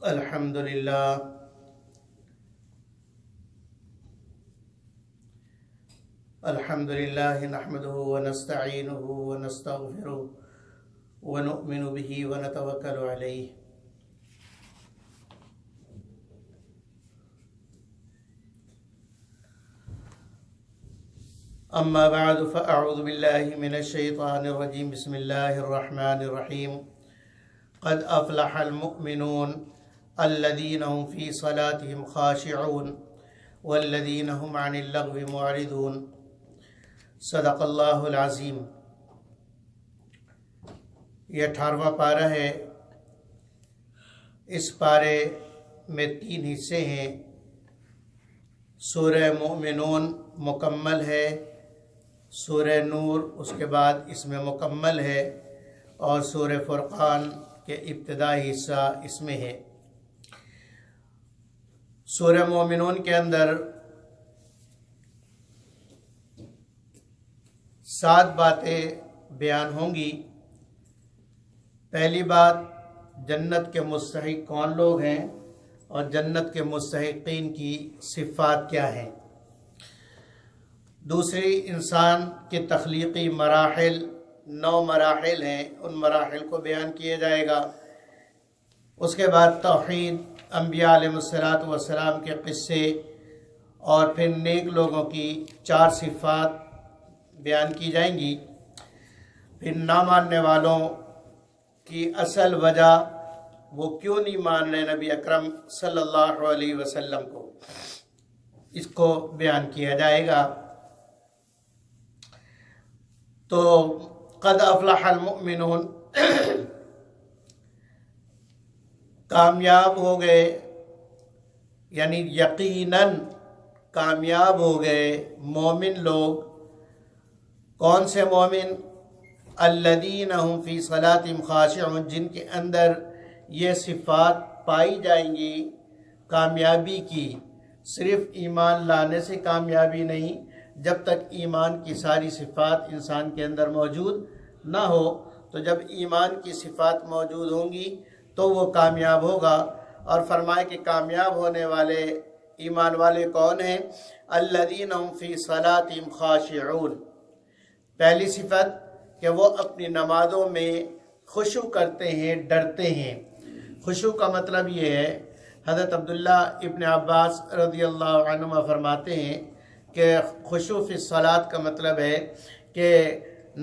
الحمد للہ نحمده ونستعینه ونستغفره ونؤمن به ونتوکل علیہ. اما بعد فاعوذ باللہ من الشیطان الرجیم. بسم اللہ الرحمن الرحیم. قد افلح المؤمنون الذين هم في صلاتهم خاشعون والذين هم عن اللغو معرضون. صدق اللہ العظیم. یہ 18واں پارہ ہے. اس پارے میں 3 حصے ہیں. سورہ مومنون مکمل ہے، سورہ نور اس کے بعد اس میں مکمل ہے، اور سورہ فرقان کے ابتدائی حصہ اس میں ہے. سورہ مومنون کے اندر 7 باتیں بیان ہوں گی. پہلی بات، جنت کے مستحق کون لوگ ہیں اور جنت کے مستحقین کی صفات کیا ہیں. دوسری، انسان کے تخلیقی مراحل 9 مراحل ہیں، ان مراحل کو بیان کیا جائے گا. اس کے بعد توحید، انبیاء علیہ السلام کے قصے، اور پھر نیک لوگوں کی 4 صفات بیان کی جائیں گی. پھر نہ ماننے والوں کی اصل وجہ، وہ کیوں نہیں مان رہے نبی اکرم صلی اللہ علیہ وسلم کو، اس کو بیان کیا جائے گا. تو قد افلح المؤمنون، کامیاب ہو گئے، یعنی یقیناً کامیاب ہو گئے مومن لوگ. کون سے مومن؟ الذین هم فی صلاتہم خاشعون، جن کے اندر یہ صفات پائی جائیں گی کامیابی کی. صرف ایمان لانے سے کامیابی نہیں، جب تک ایمان کی ساری صفات انسان کے اندر موجود نہ ہو. تو جب ایمان کی صفات موجود ہوں گی تو وہ کامیاب ہوگا. اور فرمائے کہ کامیاب ہونے والے ایمان والے کون ہیں؟ الذین هم فی صلاتہم خاشعون. پہلی صفت کہ وہ اپنی نمازوں میں خشوع کرتے ہیں، ڈرتے ہیں. خشوع کا مطلب یہ ہے، حضرت عبداللہ ابن عباس رضی اللہ عنہما فرماتے ہیں کہ خشوع فی الصلاۃ کا مطلب ہے کہ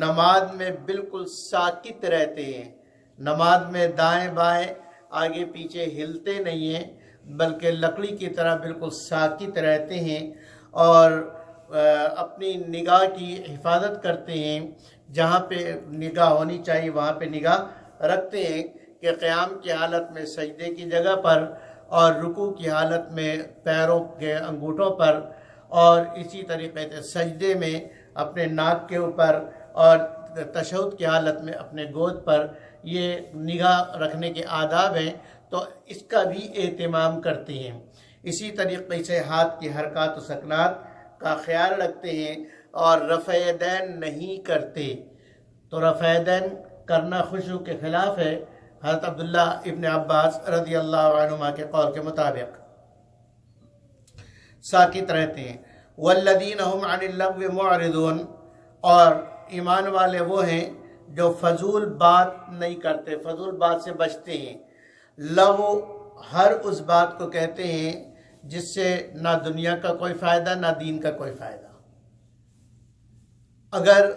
نماز میں بالکل ساکت رہتے ہیں. نماز میں دائیں بائیں آگے پیچھے ہلتے نہیں ہیں، بلکہ لکڑی کی طرح بالکل ساکت رہتے ہیں، اور اپنی نگاہ کی حفاظت کرتے ہیں. جہاں پہ نگاہ ہونی چاہیے وہاں پہ نگاہ رکھتے ہیں، کہ قیام کی حالت میں سجدے کی جگہ پر، اور رکوع کی حالت میں پیروں کے انگوٹھوں پر، اور اسی طریقے سے سجدے میں اپنے ناک کے اوپر، اور تشہد کی حالت میں اپنے گود پر. یہ نگاہ رکھنے کے آداب ہیں، تو اس کا بھی اہتمام کرتے ہیں. اسی طریقے سے ہاتھ کی حرکات و سکنات کا خیال رکھتے ہیں، اور رفع یدین نہیں کرتے. تو رفع یدین کرنا خشوع کے خلاف ہے، حضرت عبداللہ ابن عباس رضی اللہ عنہما کے قول کے مطابق. ساکت رہتے ہیں. والذین هم عن اللغو معرضون، اور ایمان والے وہ ہیں جو فضول بات نہیں کرتے، فضول بات سے بچتے ہیں. لغو ہر اس بات کو کہتے ہیں جس سے نہ دنیا کا کوئی فائدہ نہ دین کا کوئی فائدہ. اگر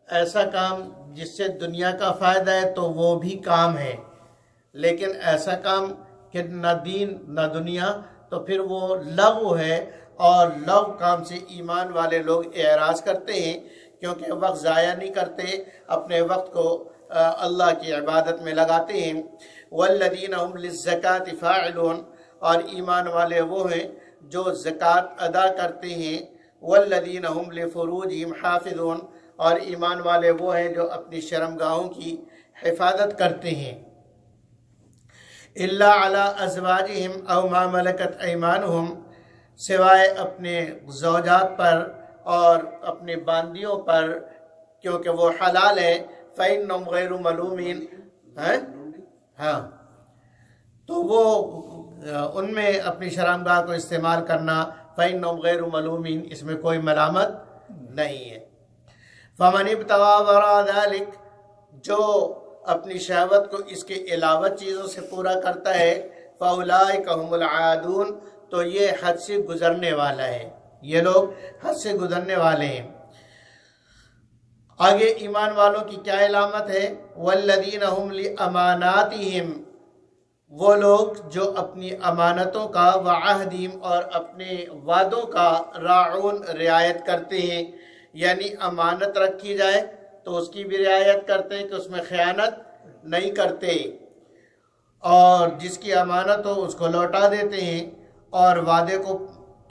ایسا کام جس سے دنیا کا فائدہ ہے تو وہ بھی کام ہے، لیکن ایسا کام کہ نہ دین نہ دنیا، تو پھر وہ لغو ہے. اور لغو کام سے ایمان والے لوگ اعراض کرتے ہیں، کیونکہ وقت ضائع نہیں کرتے، اپنے وقت کو اللہ کی عبادت میں لگاتے ہیں. والذین هم للزکاة فاعلون، اور ایمان والے وہ ہیں جو زکوٰۃ ادا کرتے ہیں. والذین هم لفروجهم حافظون، اور ایمان والے وہ ہیں جو اپنی شرمگاہوں کی حفاظت کرتے ہیں. الا علی ازواجہم او ما ملکت ایمانہم، سوائے اپنے زوجات پر اور اپنے باندیوں پر، کیونکہ وہ حلال ہے. فَإِنَّهُمْ غَيْرُ مَلُومِينَ، ہاں تو وہ ان میں اپنی شرمگاہ کو استعمال کرنا فَإِنَّهُمْ غَيْرُ مَلُومِينَ، اس میں کوئی ملامت نہیں ہے۔ فَمَنِ ابْتَغَىٰ وَرَاءَ ذَلِكَ، جو اپنی شہوت کو اس کے علاوہ چیزوں سے پورا کرتا ہے، فَأُولَٰئِكَ هُمُ الْعَادُونَ، تو یہ حد سے گزرنے والا ہے، یہ لوگ حد سے گزرنے والے ہیں۔ آگے ایمان والوں کی کیا علامت ہے؟ وَالَّذِينَ هُمْ لِأَمَانَاتِهِمْ، وہ لوگ جو اپنی امانتوں کا، وعہدہم، اور اپنے وعدوں کا، راعون، رعایت کرتے ہیں، یعنی امانت رکھی جائے تو اس کی بھی رعایت کرتے ہیں کہ اس میں خیانت نہیں کرتے، اور جس کی امانت ہو اس کو لوٹا دیتے ہیں، اور وعدے کو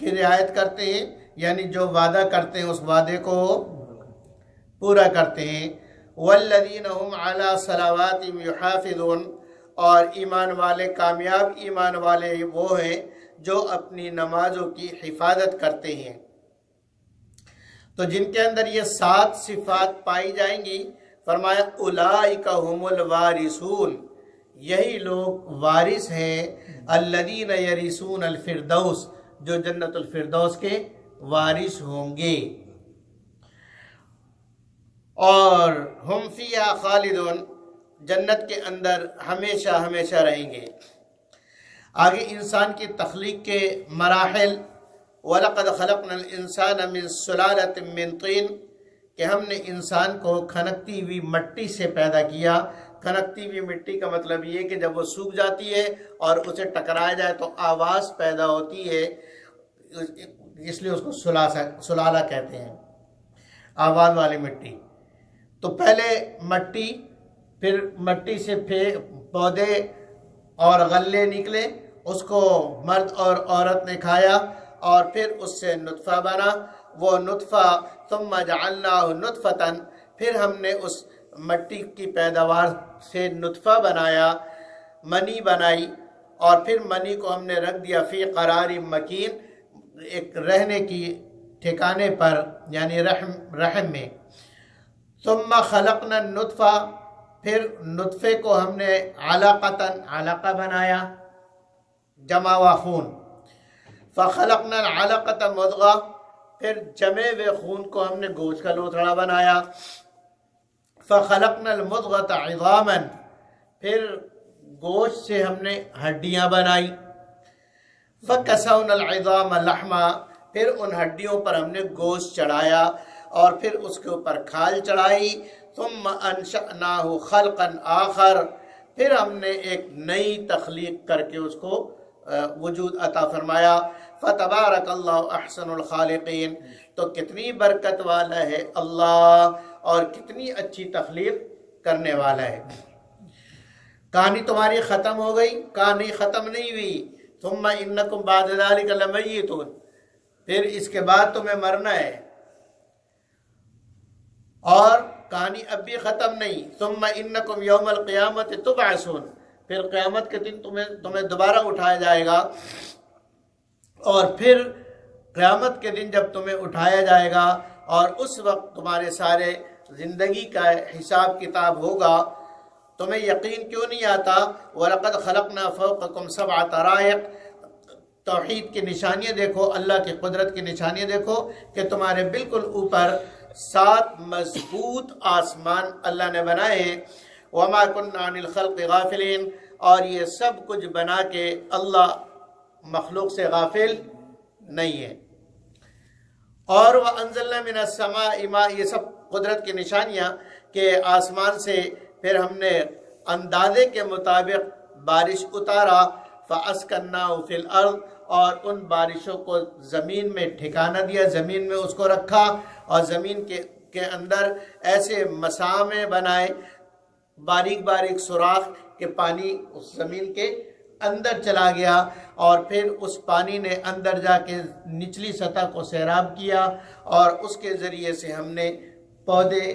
کی رعایت کرتے ہیں، یعنی جو وعدہ کرتے ہیں اس وعدے کو پورا کرتے ہیں۔ والذین هم علی صلواتہم یحافظون، اور ایمان والے، کامیاب ایمان والے وہ ہیں جو اپنی نمازوں کی حفاظت کرتے ہیں۔ تو جن کے اندر یہ 7 صفات پائی جائیں گی، فرمایا اولئک هم الوارثون، یہی لوگ وارث ہیں، الذین یرثون الفردوس، جو جنت الفردوس کے وارث ہوں گے، اور ہم فیہا خالدون، جنت کے اندر ہمیشہ ہمیشہ رہیں گے۔ آگے انسان کی تخلیق کے مراحل، وَلَقَدْ خَلَقْنَا الْإِنسَانَ مِنْ سُلَالَةٍ مِّن طِينٍ، کہ ہم نے انسان کو کھنکتی ہوئی مٹی سے پیدا کیا۔ کھنکتی ہوئی مٹی کا مطلب یہ کہ جب وہ سوکھ جاتی ہے اور اسے ٹکرایا جائے تو آواز پیدا ہوتی ہے، اس لیے اس کو سلالہ کہتے ہیں، آواز والی مٹی۔ تو پہلے مٹی، پھر مٹی سے پودے اور غلے نکلے، اس کو مرد اور عورت نے کھایا، اور پھر اس سے نطفہ بنا، وہ نطفہ ثم جعلناہ نطفتاً، پھر ہم نے اس مٹی کی پیداوار سے نطفہ بنایا، منی بنائی، اور پھر منی کو ہم نے رکھ دیا فی قرار مکین، ایک رہنے کی ٹھکانے پر، یعنی رحم میں۔ ثم خلقنا النطفہ، پھر نطفے کو ہم نے علقتاً، علقہ بنایا، جمع و خون۔ فخلقنا العلقۃ مضغہ، پھر جمے ہوئے خون کو ہم نے گوشت کا لوتھڑا بنایا۔ فخلقنا المضغۃ عظاما، پھر گوشت سے ہم نے ہڈیاں بنائی۔ فکسونا العظام لحما، پھر ان ہڈیوں پر ہم نے گوشت چڑھایا، اور پھر اس کے اوپر کھال چڑھائی۔ ثم انشأناہ خلقا آخر، پھر ہم نے ایک نئی تخلیق کر کے اس کو وجود عطا فرمایا۔ فتبارک اللہ احسن الخالقین، تو کتنی برکت والا ہے اللہ، اور کتنی اچھی تخلیق کرنے والا ہے۔ کہانی تمہاری ختم ہو گئی؟ کہانی ختم نہیں ہوئی۔ ثم انکم بعد ذلک لمیتون، پھر اس کے بعد تمہیں مرنا ہے، اور کہانی اب بھی ختم نہیں۔ ثم انکم یوم القیامت تبعثون، پھر قیامت کے دن تمہیں دوبارہ اٹھایا جائے گا، اور پھر قیامت کے دن جب تمہیں اٹھایا جائے گا، اور اس وقت تمہارے سارے زندگی کا حساب کتاب ہوگا، تمہیں یقین کیوں نہیں آتا؟ وَلَقَدْ خَلَقْنَا فَوْقَكُمْ سَبْعَ طَرَائِقَ، توحید کی نشانیاں دیکھو، اللہ کی قدرت کی نشانیاں دیکھو کہ تمہارے بالکل اوپر 7 مضبوط آسمان اللہ نے بنائے ہیں۔ وَمَا كُنَّا عَنِ الْخَلْقِ غَافِلِينَ، اور یہ سب کچھ بنا کے اللہ مخلوق سے غافل نہیں ہے۔ اور وَأَنزَلْنَا مِنَ السَّمَاءِ مَاءً، یہ سب قدرت کی نشانیاں کہ آسمان سے پھر ہم نے اندازے کے مطابق بارش اتارا، فَأَسْكَنَّاهُ فِي الْأَرْضِ، اور ان بارشوں کو زمین میں ٹھکانہ دیا، زمین میں اس کو رکھا، اور زمین کے اندر ایسے مسامے بنائے، باریک باریک سوراخ کہ پانی اس زمین کے اندر چلا گیا، اور پھر اس پانی نے اندر جا کے نچلی سطح کو سیراب کیا، اور اس کے ذریعے سے ہم نے پودے،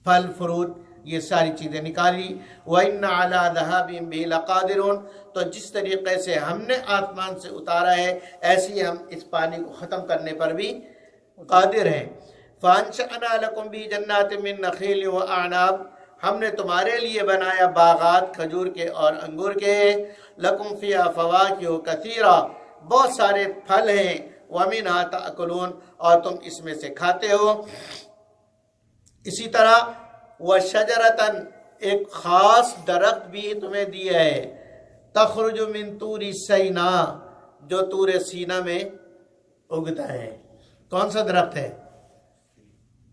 پھل فروٹ، یہ ساری چیزیں نکالی۔ وَإِنَّ عَلَىٰ ذَهَابٍ بِهِ لَقَادِرُونَ، تو جس طریقے سے ہم نے آسمان سے اتارا ہے، ایسے ہی ہم اس پانی کو ختم کرنے پر بھی قادر ہیں۔ فَأَنشَأْنَا لَكُمْ بِهِ جَنَّاتٍ مِّن نَخِيلٍ وَأَعْنَابٍ، ہم نے تمہارے لیے بنایا باغات کھجور کے اور انگور کے، لکم فیہا فواکہ کثیرہ، بہت سارے پھل ہیں، ومنہا تأکلون، اور تم اس میں سے کھاتے ہو۔ اسی طرح وشجرتن، ایک خاص درخت بھی تمہیں دیا ہے، تخرج من طور سینا، جو طور سینا میں اگتا ہے۔ کون سا درخت ہے؟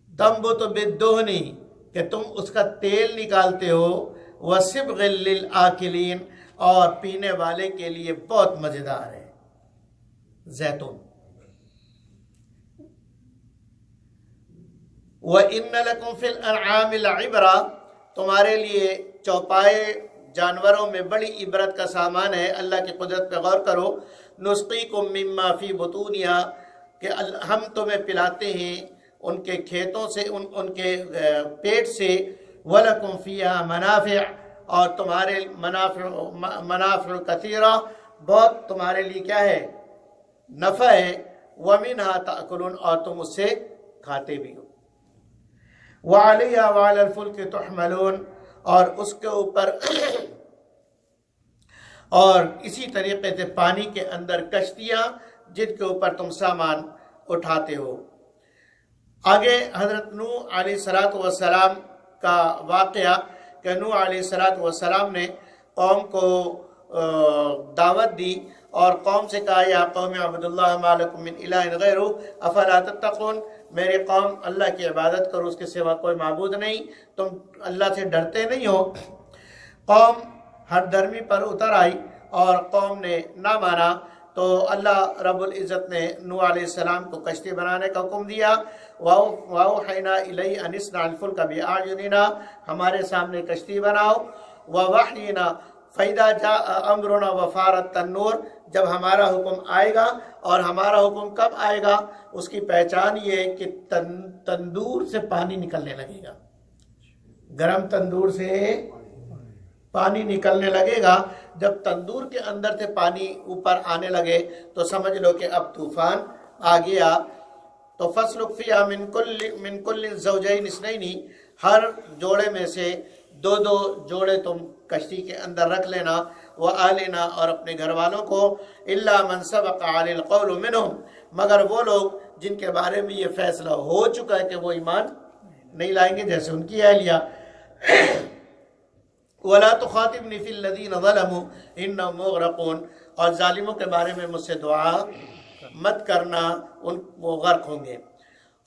تنبت بالدہن، کہ تم اس کا تیل نکالتے ہو، وصبغ للآکلین، اور پینے والے کے لیے بہت مزیدار ہے، زیتون۔ وَإِنَّ لَكُمْ فِي الْأَنْعَامِ لَعِبْرَةً، تمہارے لیے چوپائے جانوروں میں بڑی عبرت کا سامان ہے، اللہ کی قدرت پہ غور کرو۔ نُسْقِيكُم مِّمَّا فِي بُطُونِهَا، کہ ہم تمہیں پلاتے ہیں ان کے کھیتوں سے، ان کے پیٹ سے، وَلَكُمْ فِيهَا مَنَافِعُ، اور تمہارے منافع کثیرہ، بہت تمہارے لیے کیا ہے؟ نفع ہے، وَمِنْهَا تَأْكُلُونَ، اور تم اس سے کھاتے بھی ہو۔ وَعَلَيْهَا وَعَلَى الْفُلْكِ تُحْمَلُونَ، اور اس کے اوپر اور اسی طریقے سے پانی کے اندر کشتیاں جن کے اوپر تم سامان اٹھاتے ہو۔ آگے حضرت نوح علیہ السلام کا واقعہ، کہ نوح علیہ السلام نے قوم کو دعوت دی اور قوم سے کہا، یا قوم اعبدوا اللہ ما لکم من الہ غیرہ افلا تتقون، میرے قوم اللہ کی عبادت کرو، اس کے سوا کوئی معبود نہیں، تم اللہ سے ڈرتے نہیں ہو۔ قوم ہر درمی پر اتر آئی اور قوم نے نہ مانا، تو اللہ رب العزت نے نوح علیہ السلام کو کشتی بنانے کا حکم دیا۔ وَأَوْحَيْنَا إِلَيْهِ أَنِ اصْنَعِ الْفُلْكَ بِأَعْيُنِنَا، ہمارے سامنے کشتی بناؤ۔ وَوَحْيِنَا فَإِذَا جَاءَ أَمْرُنَا وَفَارَ التَّنُّورُ، جب ہمارا حکم آئے گا، اور ہمارا حکم کب آئے گا؟ اس کی پہچان یہ ہے کہ تندور سے پانی نکلنے لگے گا، گرم تندور سے پانی نکلنے لگے گا۔ جب تندور کے اندر سے پانی اوپر آنے لگے تو سمجھ لو کہ اب طوفان آ گیا۔ تو فَاسْلُكْ فِيهَا مِن كُلٍّ زَوْجَيْنِ اثْنَيْنِ، ہر جوڑے میں سے دو دو جوڑے تم کشتی کے اندر رکھ لینا، وَآلِنَا، اور اپنے گھر والوں کو، إِلَّا مَنْ سَبَقَ عَلَيْهِ الْقَوْلُ مِنْهُمْ، مگر وہ لوگ جن کے بارے میں یہ فیصلہ ہو چکا ہے کہ وہ ایمان نہیں لائیں گے، جیسے ان کی اہلیہ۔ وَلَا تُخَاطِبْنِي فِي الَّذِينَ ظَلَمُوا إِنَّهُمْ مُغْرَقُونَ، اور ظالموں کے بارے میں مجھ سے دعا مت کرنا، وہ غرق ہوں گے۔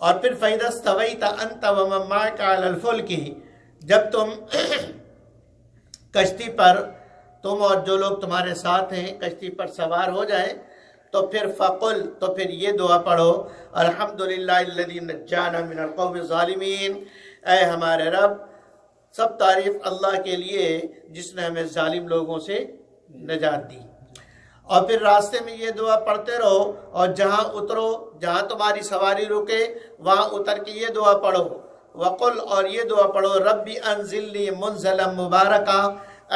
اور پھر فَإِذَا اسْتَوَيْتَ أَنْتَ وَمَن مَّعَكَ عَلَى الْفُلْكِ، جب تم کشتی پر، تم اور جو لوگ تمہارے ساتھ ہیں کشتی پر سوار ہو جائیں، تو پھر فَقُلْ، تو پھر یہ دعا پڑھو، الحمدللہ الذی نجانا من القوم الظالمین، اے ہمارے رب، سب تعریف اللہ کے لیے جس نے ہمیں ظالم لوگوں سے نجات دی۔ اور پھر راستے میں یہ دعا پڑھتے رہو، اور جہاں اترو، جہاں تمہاری سواری رکے، وہاں اتر کے یہ دعا پڑھو، وقل، اور یہ دعا پڑھو، ربی انزل لی منزلا مبارکا،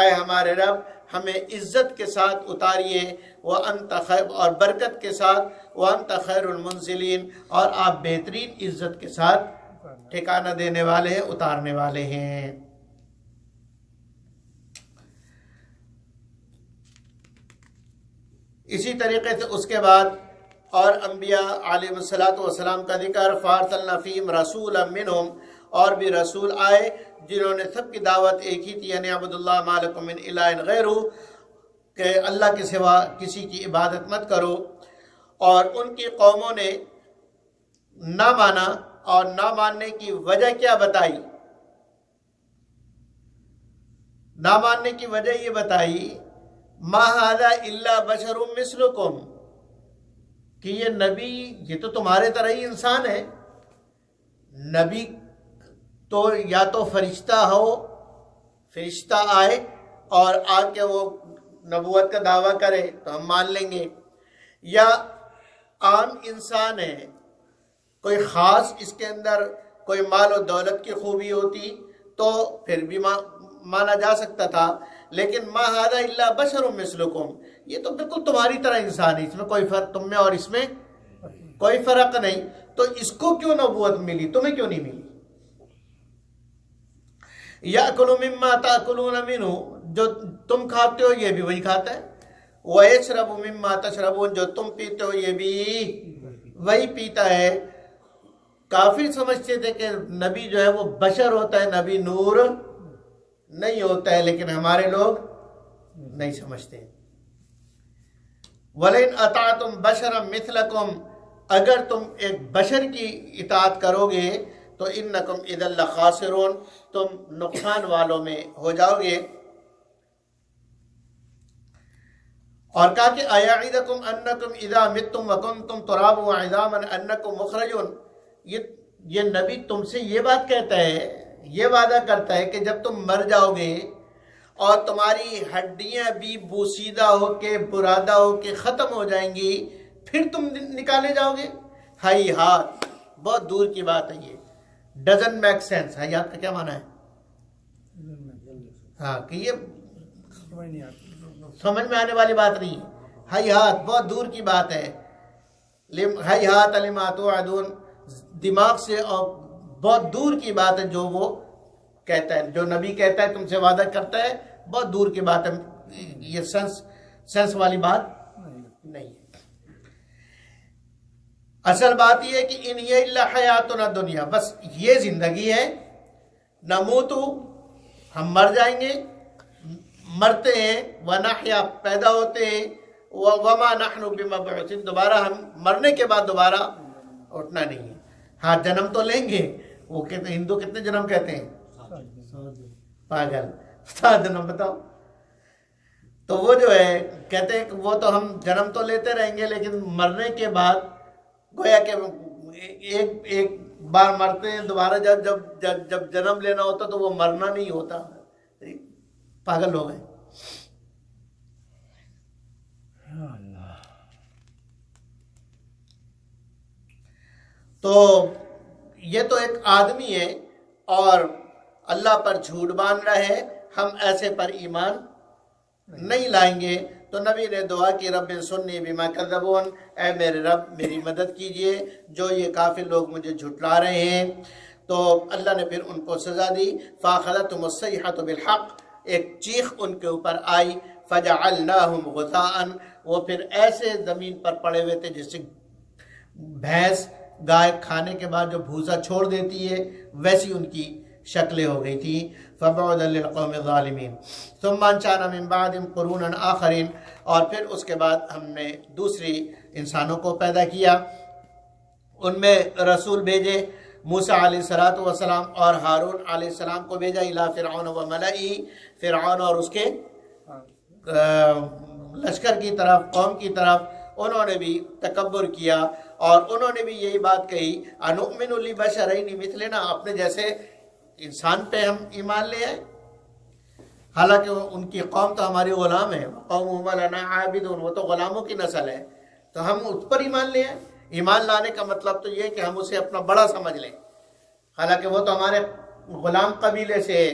اے ہمارے رب ہمیں عزت کے ساتھ اتاریے، وانت خیر، اور برکت کے ساتھ، وانت خیر المنزلین، اور آپ بہترین عزت کے ساتھ ٹھکانہ دینے والے ہیں، اتارنے والے ہیں۔ اسی طریقے سے اس کے بعد اور انبیاء علیہ السلام کا ذکر، فارسلنا فیہم رسولا منہم، اور بھی رسول آئے جنہوں نے سب کی دعوت ایک ہی تھی، یعنی عبد اللہ ما لکم من الہ غیرہ، کہ اللہ کے سوا کسی کی عبادت مت کرو۔ اور ان کی قوموں نے نہ مانا، اور نہ ماننے کی وجہ کیا بتائی؟ نہ ماننے کی وجہ یہ بتائی، ما ھذا الا بشر مثلکم، کہ یہ نبی، یہ تو تمہارے طرح ہی انسان ہے۔ نبی تو یا تو فرشتہ ہو، فرشتہ آئے اور آ کے وہ نبوت کا دعویٰ کرے تو ہم مان لیں گے، یا عام انسان ہے، کوئی خاص اس کے اندر کوئی مال و دولت کی خوبی ہوتی تو پھر بھی مانا جا سکتا تھا، لیکن ما ھذا الا بشر مثلکم، یہ تو بالکل تمہاری طرح انسان ہے، اس میں کوئی فرق، تم میں اور اس میں کوئی فرق نہیں، تو اس کو کیوں نبوت ملی، تمہیں کیوں نہیں ملی؟ یأکل مما تأکلون منہ، جو تم کھاتے ہو یہ بھی وہی کھاتا ہے، ویشرب مما تشربون، جو تم پیتے ہو یہ بھی وہی پیتا ہے۔ کافر سمجھتے تھے کہ نبی جو ہے وہ بشر ہوتا ہے، نبی نور نہیں ہوتا ہے، لیکن ہمارے لوگ نہیں سمجھتے۔ وَلَئِنْ أَطَعْتُمْ بَشَرًا مِثْلَكُمْ، اگر تم ایک بشر کی اطاعت کرو گے تو اِنَّكُمْ إِذًا لَخَاسِرُونَ، تم نقصان والوں میں ہو جاؤ گے۔ اور کہا کہ أَيَعِدُكُمْ أَنَّكُمْ إِذَا مِتُّمْ وَكُنْتُمْ تُرَابًا وَعِظَامًا أَنَّكُمْ مُخْرَجُونَ، یہ نبی تم سے یہ بات کہتا ہے، یہ وعدہ کرتا ہے کہ جب تم مر جاؤ گے اور تمہاری ہڈیاں بھی بوسیدہ ہو کے برادہ ہو کے ختم ہو جائیں گی، پھر تم نکالے جاؤ گے۔ ہائی ہاتھ، بہت دور کی بات ہے یہ، ڈزنٹ میک سینس۔ ہائی ہاتھ کا کیا معنی ہے؟ ہاں کہ یہ سمجھ میں آنے والی بات نہیں ہے۔ ہائی ہاتھ بہت دور کی بات ہے، ہائی ہاتھ لما توعدون، دماغ سے اور بہت دور کی بات ہے جو وہ کہتا ہے، جو نبی کہتا ہے تم سے وعدہ کرتا ہے، بہت دور کی بات ہے، یہ سینس والی بات نہیں ہے۔ اصل بات یہ ہے کہ ان ہی الا حیاتنا دنیا، بس یہ زندگی ہے، نموت، ہم مر جائیں گے، مرتے ہیں، ونحیا، پیدا ہوتے ہیں، وما نحن بمبعوثین، دوبارہ ہم مرنے کے بعد دوبارہ اٹھنا نہیں ہے۔ ہاں جنم تو لیں گے، وہ کہتے ہیں ہندو کتنے جنم کہتے ہیں؟ پاگل، 7 جنم بتاؤ۔ تو وہ جو ہے کہتے ہیں کہ وہ تو ہم جنم تو لیتے رہیں گے لیکن مرنے کے بعد گویا کہ ایک بار مرتے ہیں، دوبارہ جب جنم لینا ہوتا تو وہ مرنا نہیں ہوتا۔ پاگل لوگ ہیں۔ تو یہ تو ایک آدمی ہے اور اللہ پر جھوٹ باندھ رہا ہے، ہم ایسے پر ایمان نہیں لائیں گے۔ تو نبی نے دعا کی رب سنی بما کذبون، اے میرے رب میری مدد کیجئے جو یہ کافر لوگ مجھے جھٹلا رہے ہیں۔ تو اللہ نے پھر ان کو سزا دی، فاخذتهم الصیحۃ بالحق، ایک چیخ ان کے اوپر آئی، فجعلناہم غثاء، وہ پھر ایسے زمین پر پڑے ہوئے تھے جس سے بھینس گائے کھانے کے بعد جو بھوسا چھوڑ دیتی ہے ویسی ان کی شکلیں ہو گئی تھی۔ فبعدا للقوم الظالمین ثم انشأنا من بعدهم قرونا آخرین، اور پھر اس کے بعد ہم نے دوسری انسانوں کو پیدا کیا، ان میں رسول بھیجے، موسیٰ علیہ السلام اور ہارون علیہ السلام کو بھیجا، الی فرعون و ملئی، فرعون اور اس کے لشکر کی طرف، قوم کی طرف۔ انہوں نے بھی تکبر کیا اور انہوں نے بھی یہی بات کہی، انؤمن لبشرین مثلنا، اپنے جیسے انسان پہ ہم ایمان لے آئے، حالانکہ ان کی قوم تو ہماری غلام ہے، قوم لنا عابدون، وہ تو غلاموں کی نسل ہے، تو ہم اس پر ایمان لے آئے۔ ایمان لانے کا مطلب تو یہ ہے کہ ہم اسے اپنا بڑا سمجھ لیں، حالانکہ وہ تو ہمارے غلام قبیلے سے ہے۔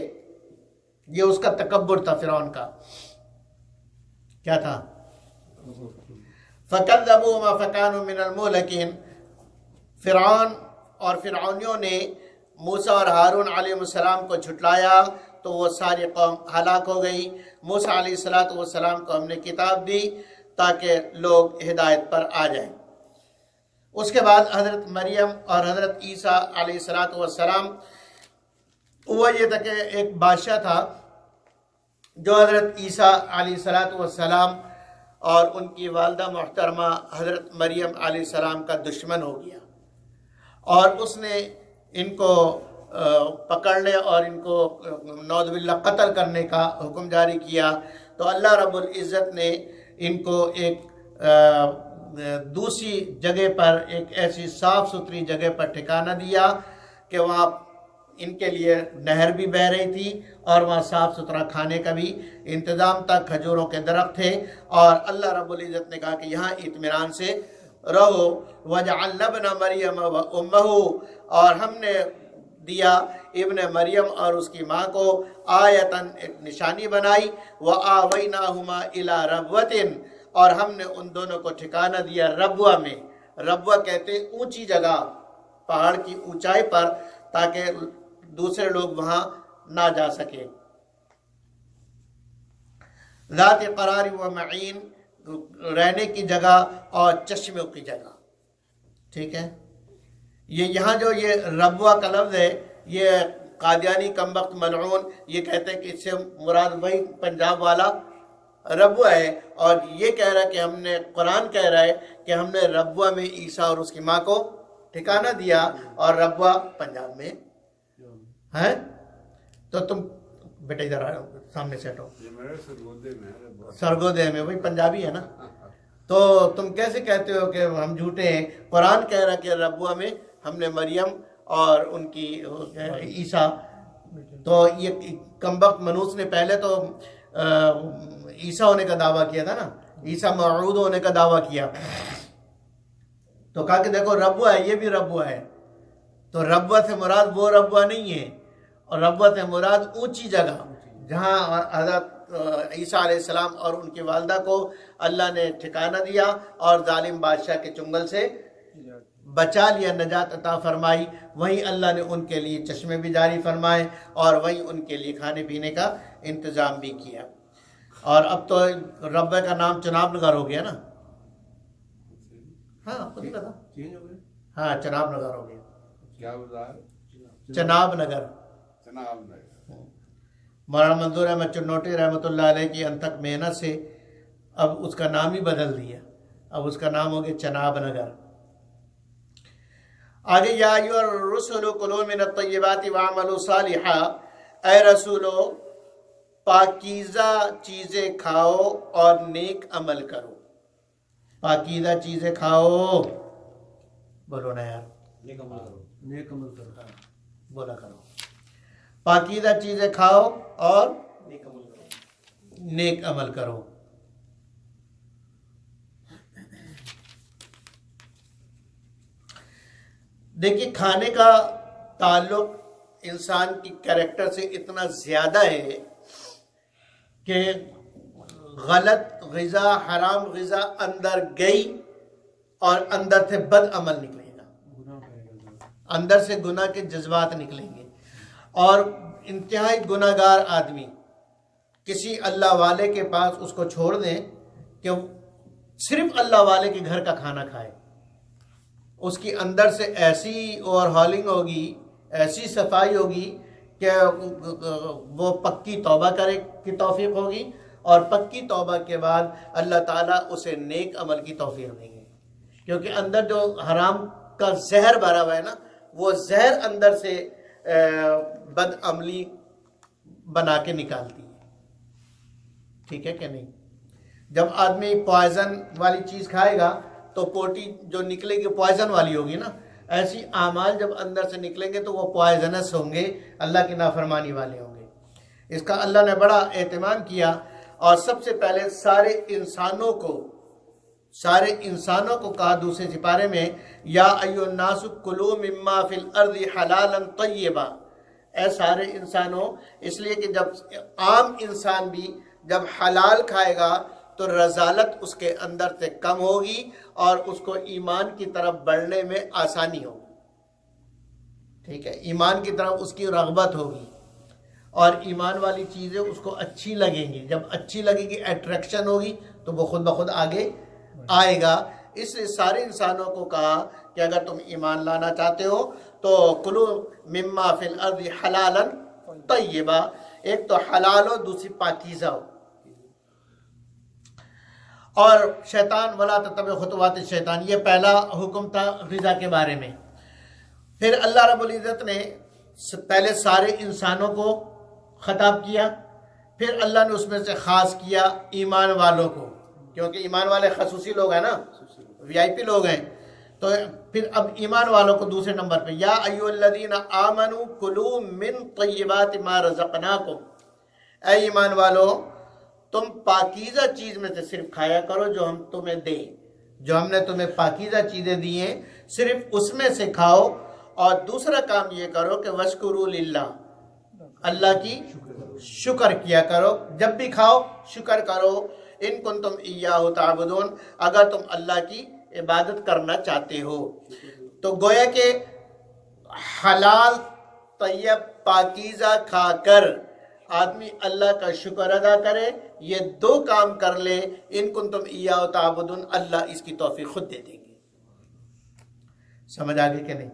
یہ اس کا تکبر تھا فرعون کا، کیا تھا؟ فَكَذَّبُوهُمَا فَكَانُوا مِنَ الْمُهْلَكِينَ، فرعون اور فرعونیوں نے موسیٰ اور ہارون علیہ السلام کو جھٹلایا تو وہ ساری قوم ہلاک ہو گئی۔ موسیٰ علیہ السلام کو ہم نے کتاب دی تاکہ لوگ ہدایت پر آ جائیں۔ اس کے بعد حضرت مریم اور حضرت عیسیٰ علیہ السلام، وہ یہ تھا کہ ایک بادشاہ تھا جو حضرت عیسیٰ علیہ السلام اور ان کی والدہ محترمہ حضرت مریم علیہ السلام کا دشمن ہو گیا، اور اس نے ان کو پکڑنے اور ان کو نعوذ باللہ قتل کرنے کا حکم جاری کیا۔ تو اللہ رب العزت نے ان کو ایک دوسری جگہ پر، ایک ایسی صاف ستھری جگہ پر ٹھکانہ دیا کہ وہاں ان کے لیے نہر بھی بہہ رہی تھی اور وہاں صاف ستھرا کھانے کا بھی انتظام تھا، کھجوروں کے درخت تھے، اور اللہ رب العزت نے کہا کہ یہاں اطمینان سے رہو۔ وَجَعَلْنَا ابْنَ مَرْيَمَ وَأُمَّهُ، اور ہم نے دیا ابن مریم اور اس کی ماں کو آیتاً، ایک نشانی بنائی، وَآوَيْنَاهُمَا إِلَىٰ رَبْوَةٍ، اور ہم نے ان دونوں کو ٹھکانہ دیا ربوہ میں۔ ربوہ کہتے ہیں اونچی جگہ، پہاڑ کی اونچائی پر، تاکہ دوسرے لوگ وہاں نہ جا سکے. ذات قرار و معین، رہنے کی جگہ اور چشموں کی جگہ. ٹھیک ہے. یہ یہاں جو یہ ربوہ کا لفظ ہے، یہ قادیانی کمبخت ملعون یہ کہتے ہیں کہ اس سے مراد وہی پنجاب والا ربوہ ہے، اور یہ کہہ رہا ہے کہ ہم نے، قرآن کہہ رہا ہے کہ ہم نے ربوہ میں عیسیٰ اور اس کی ماں کو ٹھکانہ دیا، اور ربوہ پنجاب میں ہے. تو تم بیٹا ادھر آ سامنے سے ہٹو. سرگودے میں وہی پنجابی ہے نا. تو تم کیسے کہتے ہو کہ ہم جھوٹے ہیں؟ قرآن کہہ رہا کہ ربوہ میں ہم نے مریم اور ان کی عیسیٰ. تو یہ کمبخت منوس نے پہلے تو عیسیٰ ہونے کا دعویٰ کیا تھا نا، عیسیٰ موعود ہونے کا دعویٰ کیا. تو کہا کہ دیکھو ربوہ ہے، یہ بھی ربوہ ہے. تو ربوہ سے مراد وہ ربوہ نہیں ہے، اور ربوہ سے مراد اونچی جگہ جہاں حضرت عیسیٰ علیہ السلام اور ان کی والدہ کو اللہ نے ٹھکانہ دیا اور ظالم بادشاہ کے چنگل سے بچا لیا، نجات عطا فرمائی. وہیں اللہ نے ان کے لیے چشمے بھی جاری فرمائے، اور وہیں ان کے لیے کھانے پینے کا انتظام بھی کیا. اور اب تو ربہ کا نام چناب نگر ہو گیا نا. ہاں خود ہی پتا. ہاں چناب نگر ہو گیا. چناب نگر. مولانا منظور احمد چنوٹی رحمۃ اللہ علیہ کی انتھک محنت سے اب اس کا نام ہی بدل دیا، اب اس کا نام ہو گیا چناب نگر. آگے یا ایھا الرسل کلوا من الطیبات واعملوا صالحا، اے رسولو پاکیزہ چیزیں کھاؤ اور نیک عمل کرو. پاکیزہ چیزیں کھاؤ، بولو نا یار، نیک عمل کرو. نیک عمل کرو، بولا کرو. پاکیزہ چیزیں کھاؤ اور نیک عمل کرو. دیکھیے کھانے کا تعلق انسان کی کریکٹر سے اتنا زیادہ ہے کہ غلط غذا، حرام غذا اندر گئی اور اندر سے بد عمل نکلے گا، اندر سے گناہ کے جذبات نکلیں گے. اور انتہائی گناہ گار آدمی کسی اللہ والے کے پاس اس کو چھوڑ دیں کہ صرف اللہ والے کے گھر کا کھانا کھائے، اس کی اندر سے ایسی اوور ہالنگ ہوگی، ایسی صفائی ہوگی کہ وہ پکی توبہ کرے کی توفیق ہوگی، اور پکی توبہ کے بعد اللہ تعالیٰ اسے نیک عمل کی توفیق دیں گے. کیونکہ اندر جو حرام کا زہر بھرا ہوا ہے نا، وہ زہر اندر سے بد عملی بنا کے نکالتی ہے. ٹھیک ہے کہ نہیں؟ جب آدمی پوائزن والی چیز کھائے گا تو پوٹی جو نکلے گی پوائزن والی ہوگی نا. ایسی اعمال جب اندر سے نکلیں گے تو وہ پوائزنس ہوں گے، اللہ کی نافرمانی والے ہوں گے. اس کا اللہ نے بڑا اہتمام کیا، اور سب سے پہلے سارے انسانوں کو کہا دوسرے سپارے میں، یا ایھا الناس کلوا مما فی الارض حلالا طیبا. اے سارے انسانوں، اس لیے کہ جب عام انسان بھی جب حلال کھائے گا تو رذالت اس کے اندر سے کم ہوگی اور اس کو ایمان کی طرف بڑھنے میں آسانی ہوگی. ٹھیک ہے، ایمان کی طرف اس کی رغبت ہوگی، اور ایمان والی چیزیں اس کو اچھی لگیں گی. جب اچھی لگے گی، اٹریکشن ہوگی، تو وہ خود بخود آگے آئے گا. اس لیے سارے انسانوں کو کہا کہ اگر تم ایمان لانا چاہتے ہو تو کلو مما فی الارض حلالا طیبا. ایک تو حلال ہو، دوسری پاکیزہ ہو. اور شیطان ولا تتبع خطوات الشیطان، یہ پہلا حکم تھا غذا کے بارے میں. پھر اللہ رب العزت نے پہلے سارے انسانوں کو خطاب کیا، پھر اللہ نے اس میں سے خاص کیا ایمان والوں کو، کیونکہ ایمان والے خصوصی لوگ ہیں نا، وی آئی پی لوگ ہیں. تو پھر اب ایمان والوں کو دوسرے نمبر پہ، یا ایھا الذین آمنوا کلوا من طیبات ما رزقناکم. اے ایمان والو، تم پاکیزہ چیز میں سے صرف کھایا کرو جو ہم تمہیں دیں، جو ہم نے تمہیں پاکیزہ چیزیں دی ہیں صرف اس میں سے کھاؤ. اور دوسرا کام یہ کرو کہ واشکروا للہ، اللہ کی شکر کیا کرو. جب بھی کھاؤ شکر کرو. ان کنتم ایاہ تعبدون، اگر تم اللہ کی عبادت کرنا چاہتے ہو. تو گویا کہ حلال طیب پاکیزہ کھا کر آدمی اللہ کا شکر ادا کرے، یہ دو کام کر لے، ان کنتم ایاہ تعبدون، اللہ اس کی توفیق خود دے دیں گے۔ سمجھ آگے کہ نہیں؟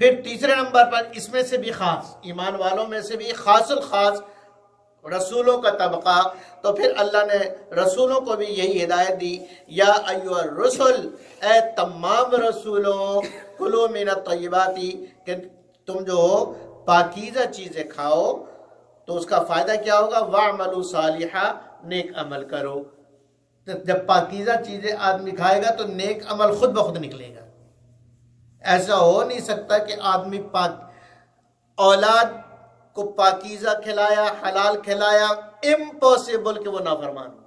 پھر تیسرے نمبر پر اس میں سے بھی خاص، ایمان والوں میں سے بھی خاص الخاص رسولوں کا طبقہ، تو پھر اللہ نے رسولوں کو بھی یہی ہدایت دی، یا ایھا الرسل، اے تمام رسولوں، کلوا من الطیبات، کہ تم جو پاکیزہ چیزیں کھاؤ تو اس کا فائدہ کیا ہوگا، واعملوا صالحا، نیک عمل کرو۔ جب پاکیزہ چیزیں آدمی کھائے گا تو نیک عمل خود بخود نکلے گا۔ ایسا ہو نہیں سکتا کہ آدمی اولاد کو پاکیزہ کھلایا، حلال کھلایا، امپاسبل کہ وہ نافرمان ہو۔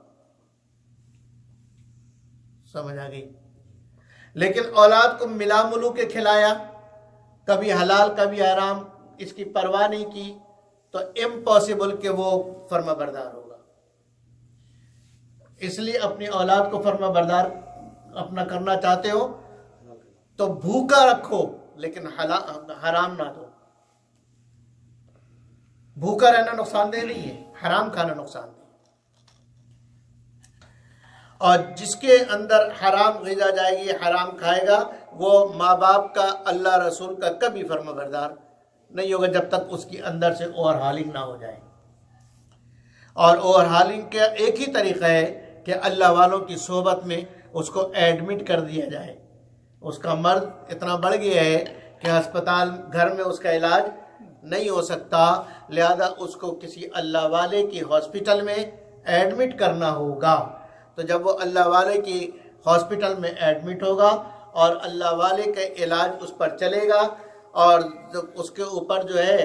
سمجھ آ گئی؟ لیکن اولاد کو ملا ملو کے کھلایا، کبھی حلال کبھی حرام، اس کی پرواہ نہیں کی، تو امپاسبل کہ وہ فرما بردار ہوگا۔ اس لیے اپنی اولاد کو فرما بردار اپنا کرنا چاہتے ہو تو بھوکا رکھو لیکن حرام نہ دو۔ بھوکا رہنا نقصان دہ نہیں ہے، حرام کھانا نقصان دہ۔ اور جس کے اندر حرام غذا جائے گی، حرام کھائے گا، وہ ماں باپ کا، اللہ رسول کا کبھی فرما بردار نہیں ہوگا جب تک اس کی اندر سے اوور ہالنگ نہ ہو جائے۔ اور اوور ہالنگ کا ایک ہی طریقہ ہے کہ اللہ والوں کی صحبت میں اس کو ایڈمٹ کر دیا جائے۔ اس کا مرض اتنا بڑھ گیا ہے کہ ہسپتال گھر میں اس کا علاج نہیں ہو سکتا، لہذا اس کو کسی اللہ والے کی ہاسپٹل میں ایڈمٹ کرنا ہوگا۔ تو جب وہ اللہ والے کی ہاسپٹل میں ایڈمٹ ہوگا اور اللہ والے کا علاج اس پر چلے گا، اور اس کے اوپر جو ہے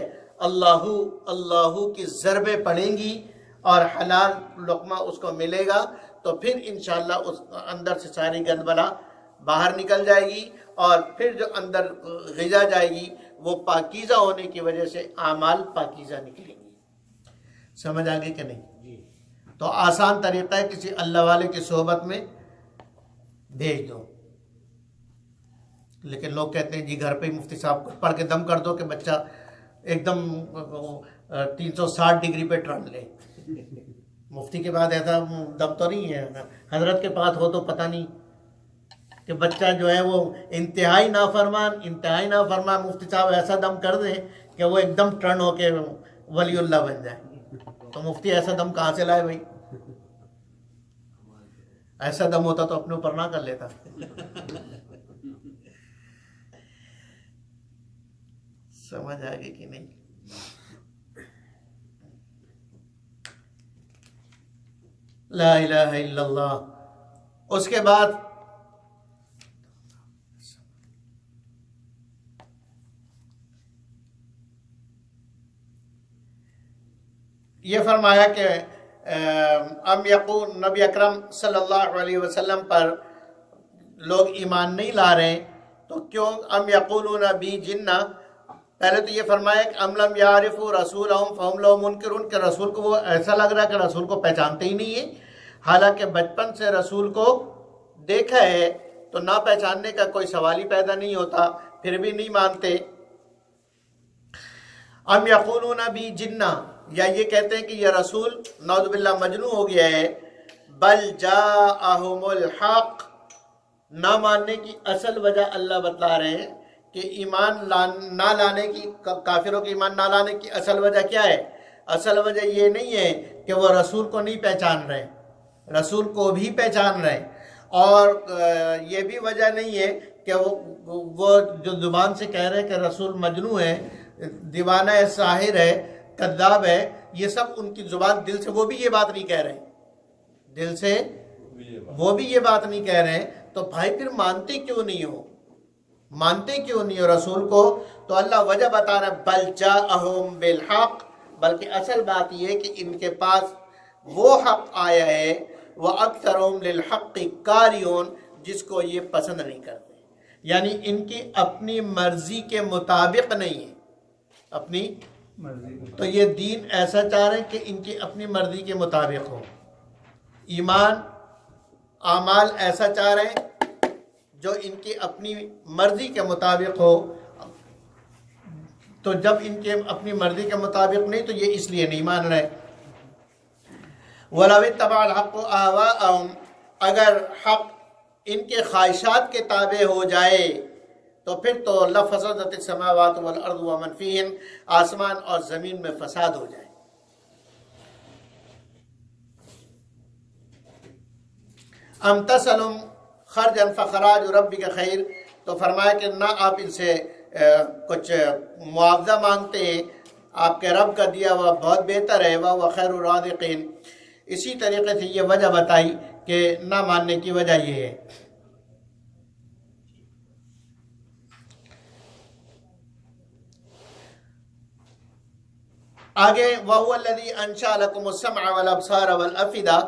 اللہ اللہ کی ضربیں پڑیں گی اور حلال لقمہ اس کو ملے گا، تو پھر انشاءاللہ اس اندر سے ساری گند بلا باہر نکل جائے گی، اور پھر جو اندر غذا جائے گی وہ پاکیزہ ہونے کی وجہ سے اعمال پاکیزہ نکلیں گی۔ سمجھ آگے کہ نہیں؟ تو آسان طریقہ ہے کسی اللہ والے کی صحبت میں بھیج دو۔ لیکن لوگ کہتے ہیں جی گھر پہ ہی مفتی صاحب کو پڑھ کے دم کر دو کہ بچہ ایک دم 360 ڈگری پہ ٹرن لے۔ مفتی کے بعد ایسا دم تو نہیں ہے، حضرت کے پاس ہو تو پتہ نہیں کہ بچہ جو ہے وہ انتہائی نافرمان مفتی صاحب ایسا دم کر دیں کہ وہ ایک دم ٹرن ہو کے ولی اللہ بن جائے۔ تو مفتی ایسا دم کہاں سے لائے بھائی؟ ایسا دم ہوتا تو اپنے اوپر نہ کر لیتا۔ سمجھ آگے کہ نہیں؟ لا الہ الا اللہ۔ اس کے بعد یہ فرمایا کہ ام یقول، نبی اکرم صلی اللہ علیہ وسلم پر لوگ ایمان نہیں لا رہے تو کیوں؟ ام یقولون بی جنہ، پہلے تو یہ فرمایا کہ ام لم یعرفوا رسولہم فہم لہ منکرون، کہ رسول کو وہ ایسا لگ رہا ہے کہ رسول کو پہچانتے ہی نہیں ہیں، حالانکہ بچپن سے رسول کو دیکھا ہے تو نہ پہچاننے کا کوئی سوال ہی پیدا نہیں ہوتا، پھر بھی نہیں مانتے۔ ام یقولون بی جنہ، یا یہ کہتے ہیں کہ یہ رسول نعوذ باللہ مجنون ہو گیا ہے۔ بل جاءہم الحق، نہ ماننے کی اصل وجہ اللہ بتلا رہے ہیں کہ ایمان نہ لانے کی، کافروں کے ایمان نہ لانے کی اصل وجہ کیا ہے؟ اصل وجہ یہ نہیں ہے کہ وہ رسول کو نہیں پہچان رہے، رسول کو بھی پہچان رہے، اور یہ بھی وجہ نہیں ہے کہ وہ جو زبان سے کہہ رہے ہیں کہ رسول مجنون ہے، دیوانہ ہے، ساحر ہے، کذاب ہے، یہ سب ان کی زبان، دل سے وہ بھی یہ بات نہیں کہہ رہے، دل سے وہ بھی یہ بات نہیں کہہ رہے، تو بھائی پھر مانتے کیوں نہیں ہو؟ مانتے کیوں نہیں ہو رسول کو؟ تو اللہ وجہ بتا رہا ہے، بل جاءہم بالحق، بلکہ اصل بات یہ ہے کہ ان کے پاس وہ حق آیا ہے، وَأَكْثَرُهُمْ لِلْحَقِّ كَارِهُونَ، جس کو یہ پسند نہیں کرتے، یعنی ان کی اپنی مرضی کے مطابق نہیں ہے، اپنی تو یہ دین ایسا چاہ رہے ہیں کہ ان کی اپنی مرضی کے مطابق ہو، ایمان اعمال ایسا چاہ رہے ہیں جو ان کی اپنی مرضی کے مطابق ہو۔ تو جب ان کے اپنی مرضی کے مطابق نہیں تو یہ اس لیے نہیں مان رہے. وَلَوِ اتَّبَعَ الْحَقُّ آوَاءَهُمْ، اگر حق ان کے خواہشات کے تابع ہو جائے تو پھر تو لَفَسَدَتِ السَّمَاوَاتُ وَالْأَرْضُ وَمَنْ فِيهِنْ، آسمان اور زمین میں فساد ہو جائے. ام تسلم خرجا فخراج ربک خیر، تو فرمایا کہ نہ آپ ان سے کچھ معاوضہ مانگتے ہیں، آپ کے رب کا دیا ہوا بہت بہتر ہے، وہ خیر الرازقین. اسی طریقے سے یہ وجہ بتائی کہ نہ ماننے کی وجہ یہ ہے. آگے وَهُوَ الَّذِي أَنشَأَ لَكُمُ السَّمْعَ وَالْأَبْصَارَ وَالْأَفْئِدَةَ،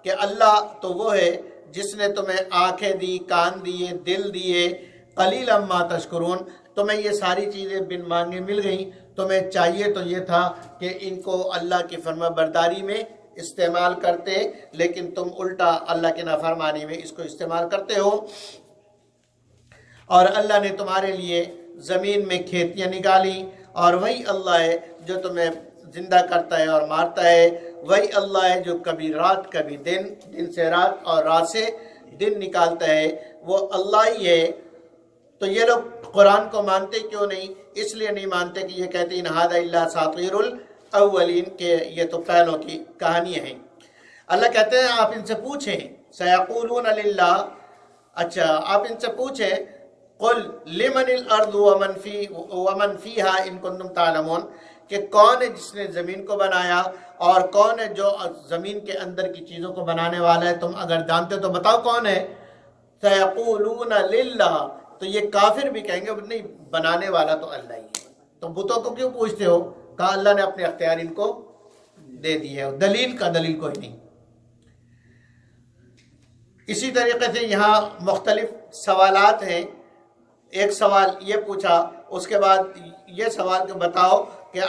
کہ اللہ تو وہ ہے جس نے تمہیں آنکھیں دی، کان دیے، دل دیے. قَلِيلًا مَا تَشْكُرُونَ، تمہیں یہ ساری چیزیں بن مانگے مل گئیں، تمہیں چاہیے تو یہ تھا کہ ان کو اللہ کی فرما برداری میں استعمال کرتے، لیکن تم الٹا اللہ کی نافرمانی میں اس کو استعمال کرتے ہو. اور اللہ نے تمہارے لیے زمین میں کھیتیاں نکالی، اور وہی اللہ ہے جو تمہیں زندہ کرتا ہے اور مارتا ہے. وہی اللہ ہے جو کبھی رات کبھی دن، دن سے رات اور رات سے دن نکالتا ہے، وہ اللہ ہی ہے. تو یہ لوگ قرآن کو مانتے کیوں نہیں؟ اس لیے نہیں مانتے کہ یہ کہتے ہیں ھذا الا اساطیر الاولین، کہ یہ تو پہلوں کی کہانیاں ہیں. اللہ کہتے ہیں آپ ان سے پوچھیں، سیقولون للہ، اچھا آپ ان سے پوچھیں قل لمن الارض ومن فیہا ان کنتم تعلمون، کہ کون ہے جس نے زمین کو بنایا اور کون ہے جو زمین کے اندر کی چیزوں کو بنانے والا ہے، تم اگر جانتے تو بتاؤ کون ہے. سیقولون للہ، تو یہ کافر بھی کہیں گے نہیں بنانے والا تو اللہ ہی ہے، تو بتوں کو کیوں پوچھتے ہو؟ کہا اللہ نے اپنے اختیار ان کو دے دی ہے، دلیل کوئی نہیں. اسی طریقے سے یہاں مختلف سوالات ہیں. ایک سوال یہ پوچھا، اس کے بعد یہ سوال کہ بتاؤ کہ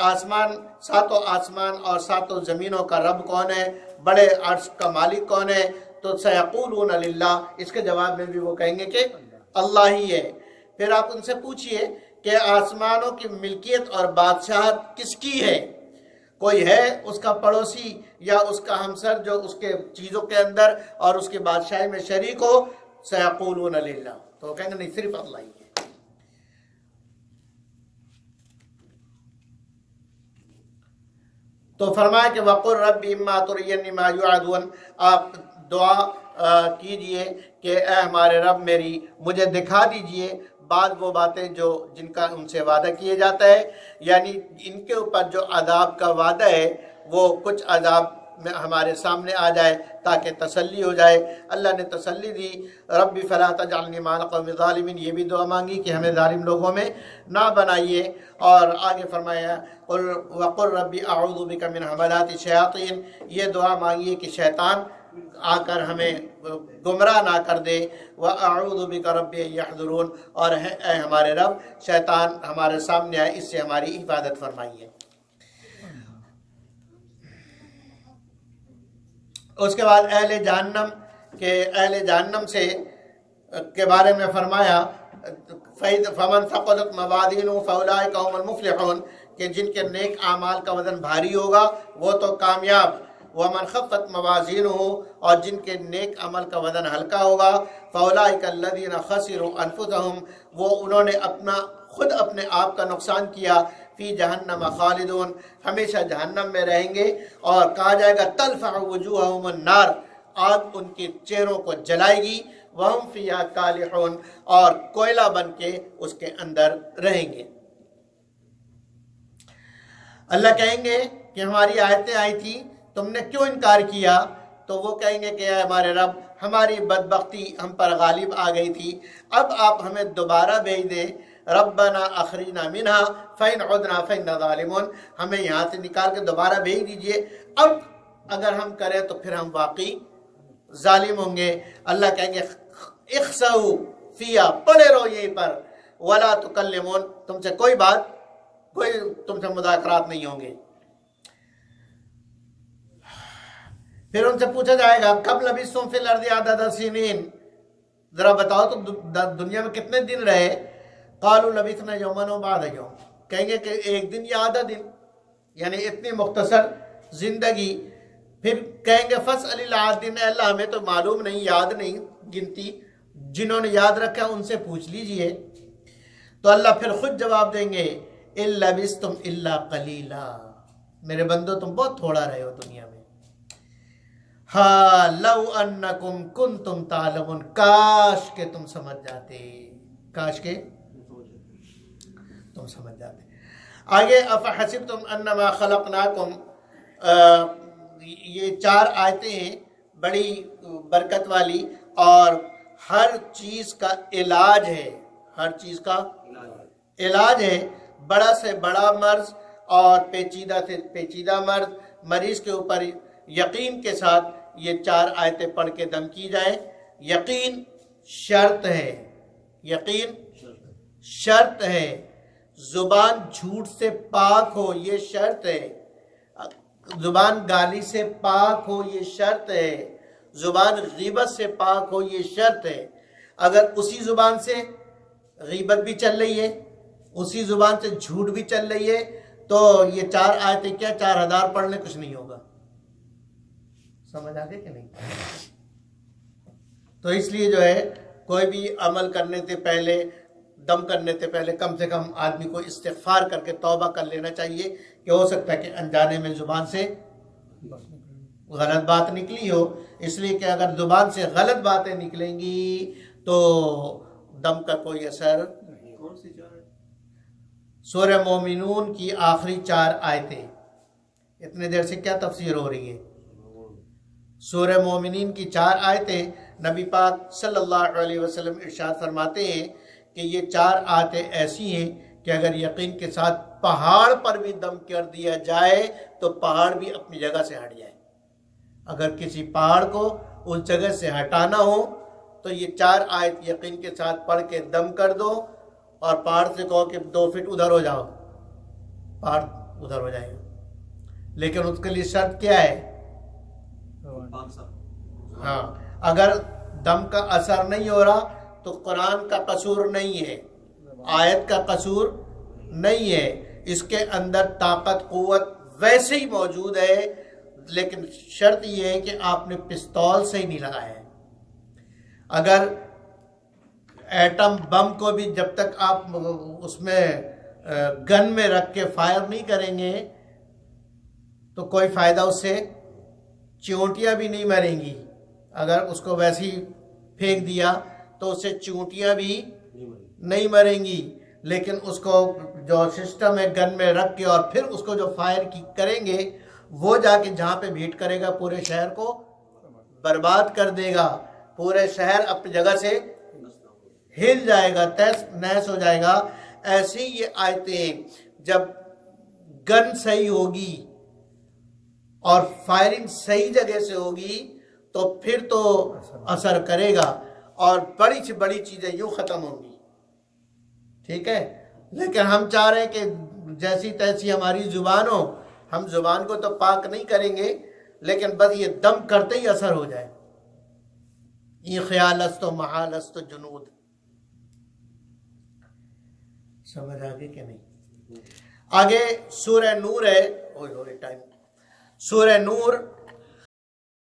ساتوں آسمان اور ساتوں زمینوں کا رب کون ہے، بڑے عرش کا مالک کون ہے؟ تو سیقولون للہ، اس کے جواب میں بھی وہ کہیں گے کہ اللہ ہی ہے. پھر آپ ان سے پوچھئے کہ آسمانوں کی ملکیت اور بادشاہت کس کی ہے؟ کوئی ہے اس کا پڑوسی یا اس کا ہمسر جو اس کے چیزوں کے اندر اور اس کی بادشاہی میں شریک ہو؟ سیقولون للہ، تو وہ کہیں گے نہیں صرف اللہ ہی ہے. تو فرمایا کہ وَقُلْ رَبِّ إِمَّا تُرِيَنِّ مَا يُوعَدُونَ، آپ دعا کیجئے کہ اے ہمارے رب میری مجھے دکھا دیجئے بعد وہ باتیں جن کا ان سے وعدہ کیے جاتا ہے، یعنی ان کے اوپر جو عذاب کا وعدہ ہے وہ کچھ عذاب میں ہمارے سامنے آ جائے تاکہ تسلی ہو جائے. اللہ نے تسلی دی، رب فلا تجعلنی مع القوم الظالمین، یہ بھی دعا مانگی کہ ہمیں ظالم لوگوں میں نہ بنائیے. اور آگے فرمایا وقل رب اعوذ بک من حملات الشیاطین، یہ دعا مانگیے کہ شیطان آ کر ہمیں گمراہ نہ کر دے. وَأَعُوذُ بِكَ رَبِّ أَن يَحْضُرُونَ، اور اے ہمارے رب شیطان ہمارے سامنے آئے، اس سے ہماری حفاظت فرمائیے. اس کے بعد اہل جہنم سے کے بارے میں فرمایا فَمَنْ ثَقُلَتْ مَوَازِينُهُ فَأُولَٰئِكَ هُمُ الْمُفْلِحُونَ، کہ جن کے نیک اعمال کا وزن بھاری ہوگا وہ تو کامیاب. وَمَنْ خَفَّتْ مَوَازِينُهُ، اور جن کے نیک عمل کا وزن ہلکا ہوگا فَأُولَٰئِكَ الَّذِينَ خَسِرُوا أَنفُسَهُمْ، وہ انہوں نے خود اپنے آپ کا نقصان کیا. فی جہنم خالدون، ہمیشہ جہنم میں رہیں گے. اور کہا جائے گا تلفع وجوہہم النار، آگ ان کے چہروں کو جلائے گی. وہم فیہا کالحون، اور کوئلہ بن کے اس کے اندر رہیں گے. اللہ کہیں گے کہ ہماری آیتیں آئی تھی تم نے کیوں انکار کیا؟ تو وہ کہیں گے کہ اے ہمارے رب ہماری بدبختی ہم پر غالب آ گئی تھی، اب آپ ہمیں دوبارہ بھیج دیں. ربنا اخرجنا منہا فإن عدنا فإنا ظالمون، ہمیں یہاں سے نکال کے دوبارہ بھیج دیجئے، اب اگر ہم کریں تو پھر ہم واقعی ظالم ہوں گے. اللہ کہیں گے اخسؤ فیہا، پڑے رہو یہیں پر، ولا تکلمون، تم سے کوئی تم سے مذاکرات نہیں ہوں گے. پھر ان سے پوچھا جائے گا کب لبثتم فی الارض عدد سنین، ذرا بتاؤ تم دنیا میں کتنے دن رہے؟ قالوا لبثنا یوما و بعد یوم، کہیں گے کہ ایک دن یا آدھا دن، یعنی اتنی مختصر زندگی. پھر کہیں گے فَاسْأَلِ الْعَادِّينَ، اللہ ہمیں تو معلوم نہیں، یاد نہیں گنتی، جنہوں نے یاد رکھا ان سے پوچھ لیجئے. تو اللہ پھر خود جواب دیں گے إِن لَبِثْتُمْ إِلَّا قَلِيلًا، میرے بندو تم بہت تھوڑا رہے ہو دنیا میں. ہاں لو انکم کنتم تعلمون، کاش کہ تم سمجھ جاتے، کاش کہ تم سمجھ جاتے. آگے افحسبتم انما خلقناکم، یہ 4 آیتیں ہیں بڑی برکت والی، اور ہر چیز کا علاج ہے، ہر چیز کا علاج ہے. بڑا سے بڑا مرض اور پیچیدہ سے پیچیدہ مریض کے اوپر یقین کے ساتھ یہ 4 آیتیں پڑھ کے دم کی جائیں. یقین شرط ہے، یقین شرط ہے. زبان جھوٹ سے پاک ہو یہ شرط ہے، زبان گالی سے پاک ہو یہ شرط ہے، زبان غیبت سے پاک ہو یہ شرط ہے. اگر اسی زبان سے غیبت بھی چل رہی ہے، اسی زبان سے جھوٹ بھی چل رہی ہے، تو یہ 4 آیتیں کیا 4000 پڑھنے کچھ نہیں ہوگا. سمجھ آگے کہ نہیں؟ تو اس لیے جو ہے کوئی بھی عمل کرنے سے پہلے، دم کرنے سے پہلے کم سے کم آدمی کو استغفار کر کے توبہ کر لینا چاہیے کہ ہو سکتا ہے کہ انجانے میں زبان سے غلط بات نکلی ہو. اس لیے کہ اگر زبان سے غلط باتیں نکلیں گی تو دم کا کوئی اثر. سورہ مومنون کی آخری 4 آیتیں، اتنے دیر سے کیا تفسیر ہو رہی ہے؟ سورہ مومنین کی 4 آیتیں. نبی پاک صلی اللہ علیہ وسلم ارشاد فرماتے ہیں کہ یہ 4 آیتیں ایسی ہیں کہ اگر یقین کے ساتھ پہاڑ پر بھی دم کر دیا جائے تو پہاڑ بھی اپنی جگہ سے ہٹ جائے. اگر کسی پہاڑ کو اس جگہ سے ہٹانا ہو تو یہ 4 آیت یقین کے ساتھ پڑھ کے دم کر دو، اور پہاڑ سے کہو کہ 2 فٹ ادھر ہو جاؤ، پہاڑ ادھر ہو جائے گا. لیکن اس کے لیے شرط کیا ہے؟ ہاں، اگر دم کا اثر نہیں ہو رہا تو قرآن کا قصور نہیں ہے، آیت کا قصور نہیں ہے. اس کے اندر طاقت قوت ویسے ہی موجود ہے، لیکن شرط یہ ہے کہ آپ نے پستول سے ہی نہیں لگایا ہے. اگر ایٹم بم کو بھی جب تک آپ اس میں گن میں رکھ کے فائر نہیں کریں گے تو کوئی فائدہ اس سے، چیونٹیاں بھی نہیں مریں گی. اگر اس کو ویسے ہی پھینک دیا تو اس سے چیونٹیاں بھی نہیں مریں گی. لیکن اس کو جو سسٹم ہے گن میں رکھ کے اور پھر اس کو جو فائر کریں گے، وہ جا کے جہاں پہ بھیٹ کرے گا پورے شہر کو برباد کر دے گا. پورے شہر اپنی جگہ سے ہل جائے گا، تہس نہس ہو جائے گا. ایسی یہ آیتیں جب گن صحیح ہوگی اور فائرنگ صحیح جگہ سے ہوگی تو پھر تو اثر کرے گا، اور بڑی سے بڑی چیزیں یوں ختم ہوں گی. ٹھیک ہے؟ لیکن ہم چاہ رہے ہیں کہ جیسی تیسی ہماری زبان ہو. ہم زبان کو تو پاک نہیں کریں گے، لیکن بس یہ دم کرتے ہی اثر ہو جائے. یہ خیال است و محال است و جنود. سمجھ آگے کہ نہیں؟ آگے سورہ نور ہے. ٹائم. سورہ نور